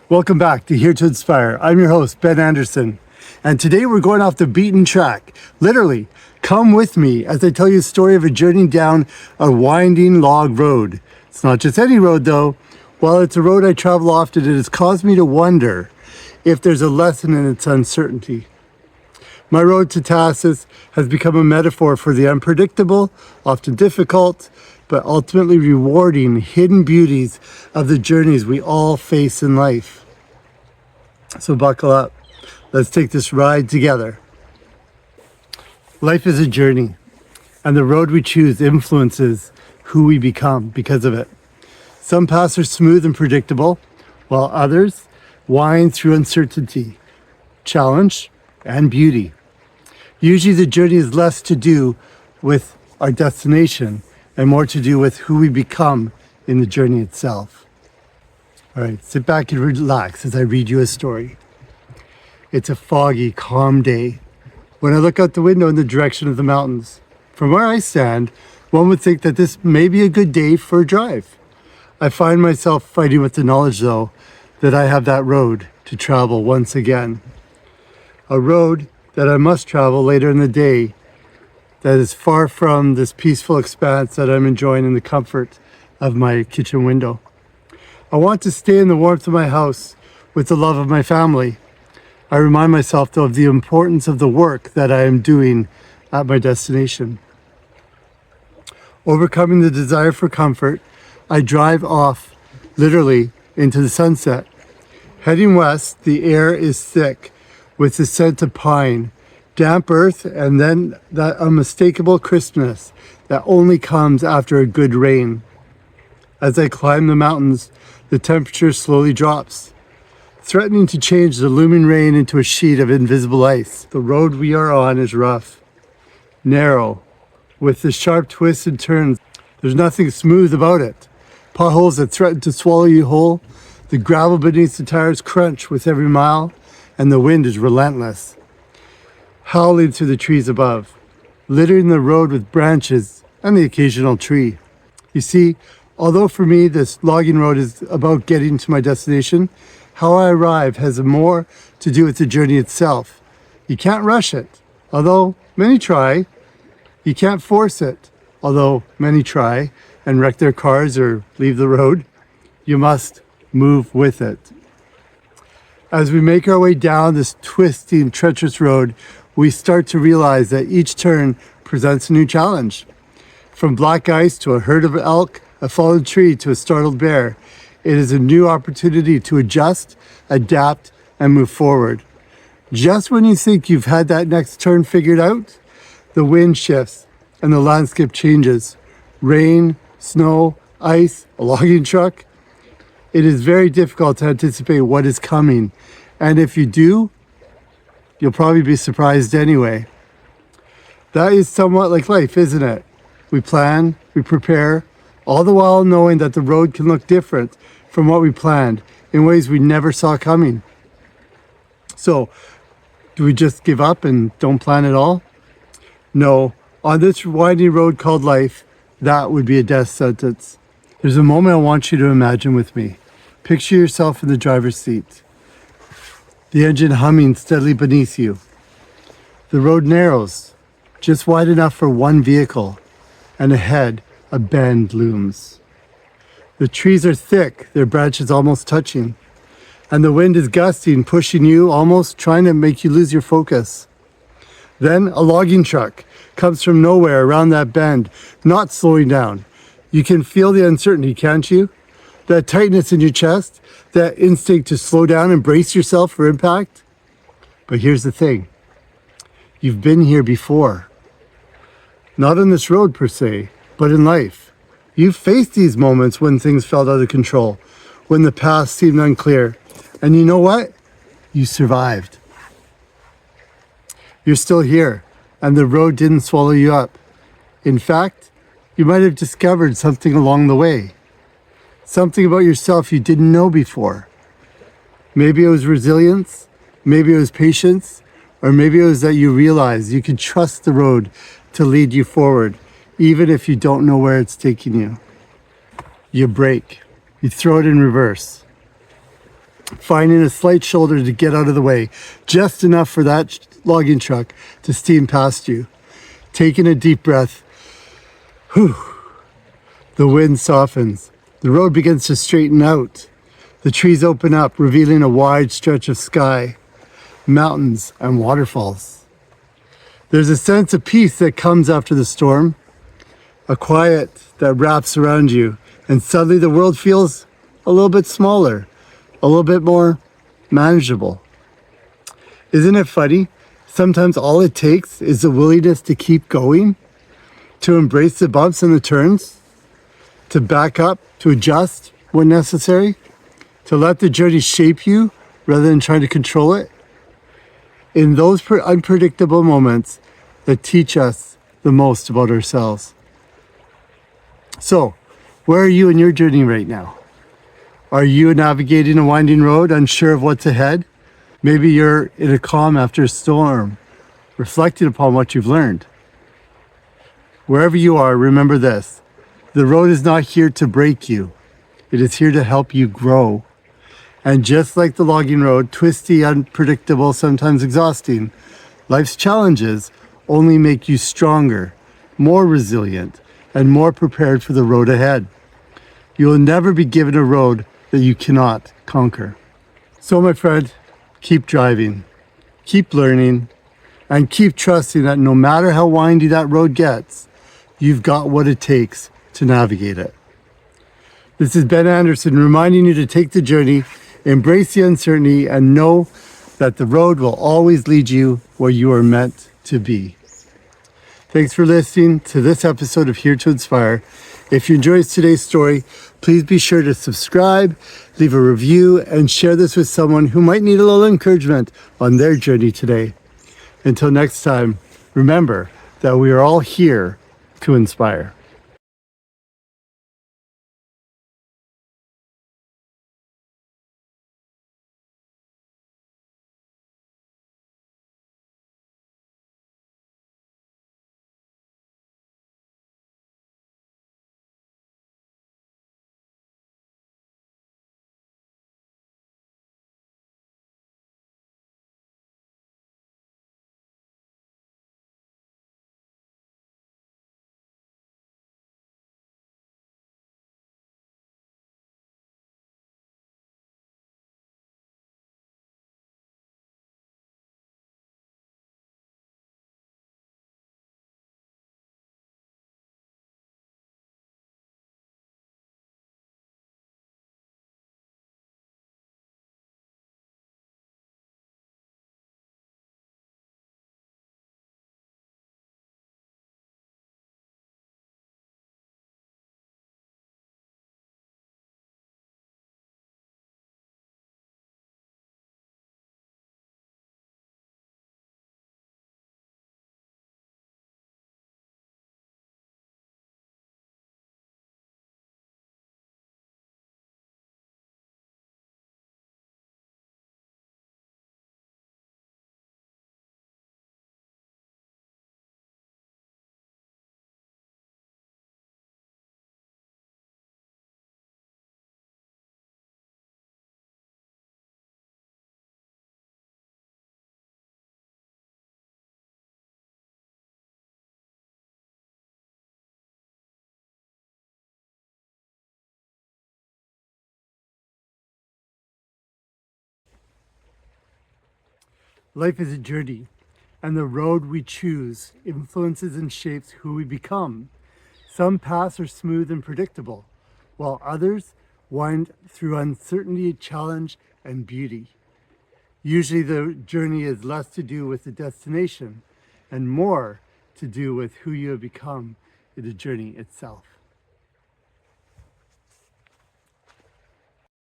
Welcome back to Here to Inspire. I'm your host, Ben Anderson. And today we're going off the beaten track. Literally, come with me as I tell you a story of a journey down a winding log road. It's not just any road though. While it's a road I travel often, it has caused me to wonder if there's a lesson in its uncertainty. My road to Tassus has become a metaphor for the unpredictable, often difficult, but ultimately rewarding hidden beauties of the journeys we all face in life. So buckle up. Let's take this ride together. Life is a journey, and the road we choose influences who we become because of it. Some paths are smooth and predictable, while others wind through uncertainty, challenge, and beauty. Usually the journey is less to do with our destination and more to do with who we become in the journey itself. All right, sit back and relax as I read you a story. It's a foggy, calm day when I look out the window in the direction of the mountains. From where I stand, one would think that this may be a good day for a drive. I find myself fighting with the knowledge, though, that I have that road to travel once again. A road that I must travel later in the day that is far from this peaceful expanse that I'm enjoying in the comfort of my kitchen window. I want to stay in the warmth of my house with the love of my family. I remind myself, though, of the importance of the work that I am doing at my destination. Overcoming the desire for comfort, I drive off, literally, into the sunset. Heading west, the air is thick with the scent of pine, damp earth, and then that unmistakable crispness that only comes after a good rain. As I climb the mountains, the temperature slowly drops, threatening to change the looming rain into a sheet of invisible ice. The road we are on is rough, narrow, with the sharp twists and turns. There's nothing smooth about it. Potholes that threaten to swallow you whole. The gravel beneath the tires crunch with every mile, and the wind is relentless, howling through the trees above, littering the road with branches and the occasional tree. You see, although for me this logging road is about getting to my destination, how I arrive has more to do with the journey itself. You can't rush it, although many try. You can't force it, although many try and wreck their cars or leave the road. You must move with it. As we make our way down this twisting, treacherous road, we start to realize that each turn presents a new challenge. From black ice to a herd of elk, a fallen tree to a startled bear, it is a new opportunity to adjust, adapt, and move forward. Just when you think you've had that next turn figured out, the wind shifts and the landscape changes. Rain, snow, ice, a logging truck. It is very difficult to anticipate what is coming, and if you do, you'll probably be surprised anyway. That is somewhat like life, isn't it? We plan, we prepare, all the while knowing that the road can look different from what we planned in ways we never saw coming. So, do we just give up and don't plan at all? No, on this winding road called life, that would be a death sentence. There's a moment I want you to imagine with me. Picture yourself in the driver's seat, the engine humming steadily beneath you. The road narrows, just wide enough for one vehicle, and ahead a bend looms. The trees are thick, their branches almost touching, and the wind is gusting, pushing you, almost trying to make you lose your focus. Then a logging truck comes from nowhere around that bend, not slowing down. You can feel the uncertainty, can't you? That tightness in your chest, that instinct to slow down and brace yourself for impact. But here's the thing. You've been here before. Not on this road per se, but in life. You've faced these moments when things felt out of control, when the path seemed unclear. And you know what? You survived. You're still here, and the road didn't swallow you up. In fact, you might have discovered something along the way. Something about yourself you didn't know before. Maybe it was resilience, maybe it was patience, or maybe it was that you realized you could trust the road to lead you forward, even if you don't know where it's taking you. You brake, you throw it in reverse. finding a slight shoulder to get out of the way, just enough for that logging truck to steam past you. Taking a deep breath, the wind softens. The road begins to straighten out. The trees open up, revealing a wide stretch of sky, mountains, and waterfalls. There's a sense of peace that comes after the storm, a quiet that wraps around you, and suddenly the world feels a little bit smaller, a little bit more manageable. Isn't it funny? Sometimes all it takes is the willingness to keep going, to embrace the bumps and the turns, to back up, to adjust when necessary, to let the journey shape you rather than trying to control it. In those unpredictable moments that teach us the most about ourselves. So, where are you in your journey right now? Are you navigating a winding road, unsure of what's ahead? Maybe you're in a calm after a storm, reflecting upon what you've learned. Wherever you are, remember this. The road is not here to break you. It is here to help you grow. And just like the logging road, twisty, unpredictable, sometimes exhausting, life's challenges only make you stronger, more resilient, and more prepared for the road ahead. You will never be given a road that you cannot conquer. So, my friend, keep driving, keep learning, and keep trusting that no matter how windy that road gets, you've got what it takes to navigate it. This is Ben Anderson reminding you to take the journey, embrace the uncertainty, and know that the road will always lead you where you are meant to be. Thanks for listening to this episode of Here to Inspire. If you enjoyed today's story, please be sure to subscribe, leave a review, and share this with someone who might need a little encouragement on their journey today. Until next time, remember that we are all here to inspire. Life is a journey, and the road we choose influences and shapes who we become. Some paths are smooth and predictable, while others wind through uncertainty, challenge, and beauty. Usually the journey is less to do with the destination and more to do with who you have become in the journey itself.